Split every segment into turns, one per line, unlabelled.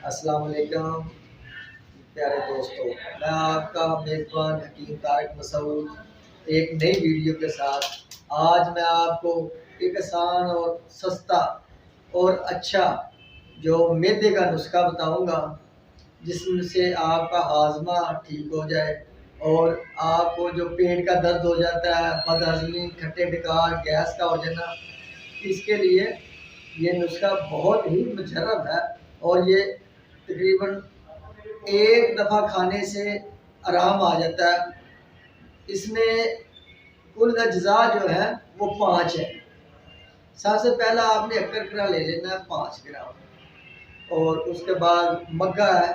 السلام علیکم پیارے دوستوں، میں آپ کا میزبان حکیم طارق مسعود ایک نئی ویڈیو کے ساتھ آج میں آپ کو ایک آسان اور سستا اور اچھا جو میدے کا نسخہ بتاؤں گا، جس سے آپ کا ہاضمہ ٹھیک ہو جائے اور آپ کو جو پیٹ کا درد ہو جاتا ہے، بد ہضمی، کھٹے ڈکار، گیس کا ہو جانا، اس کے لیے یہ نسخہ بہت ہی مجرب ہے اور یہ تقریباً ایک دفعہ کھانے سے آرام آ جاتا ہے۔ اس میں کل اجزاء جو ہے وہ 5 ہے۔ سب سے پہلا آپ نے اکرکرا لے لینا ہے 5 گرام، اور اس کے بعد مگا ہے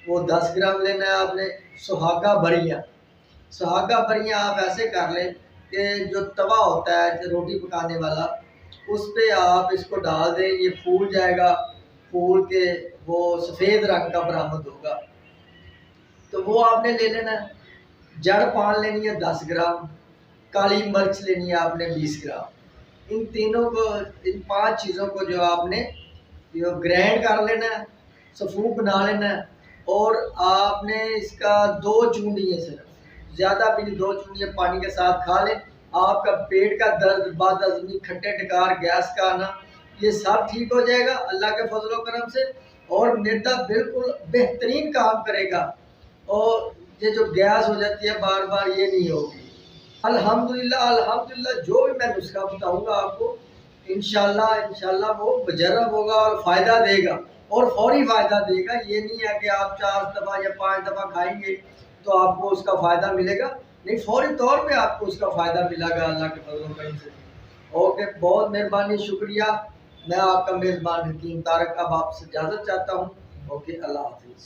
وہ 10 گرام لینا ہے آپ نے۔ سہاگا بریاں آپ ایسے کر لیں کہ جو توا ہوتا ہے روٹی پکانے والا، اس پہ آپ اس کو ڈال دیں، یہ پھول جائے گا، پھول کے وہ سفید رنگ کا برآمد ہوگا تو وہ آپ نے لے لینا ہے۔ جڑ پان لینی ہے 10 گرام، کالی مرچ لینی ہے آپ نے 20 گرام۔ ان تینوں کو، ان 5 چیزوں کو جو آپ نے گرینڈ کر لینا ہے، سفوف بنا لینا ہے، اور آپ نے اس کا 2 چونڈیاں صرف، زیادہ بھی نہیں، 2 چونڈیاں پانی کے ساتھ کھا لیں، آپ کا پیٹ کا درد، بد ہضمی، کھٹے ڈکار، گیس کا آنا، یہ سب ٹھیک ہو جائے گا اللہ کے فضل و کرم سے، اور معدہ بالکل بہترین کام کرے گا، اور یہ جو گیس ہو جاتی ہے بار بار یہ نہیں ہوگی۔ الحمدللہ جو بھی میں نسخہ بتاؤں گا آپ کو، انشاءاللہ وہ مجرب ہوگا اور فائدہ دے گا، اور فوری فائدہ دے گا۔ یہ نہیں ہے کہ آپ 4 دفعہ یا 5 دفعہ کھائیں گے تو آپ کو اس کا فائدہ ملے گا، نہیں، فوری طور پہ آپ کو اس کا فائدہ ملے گا اللہ کے فضل و کرم سے۔ اوکے، بہت مہربانی، شکریہ۔ میں آپ کا میزبان حکیم طارق اب آپ سے اجازت چاہتا ہوں۔ اوکے، اللہ حافظ۔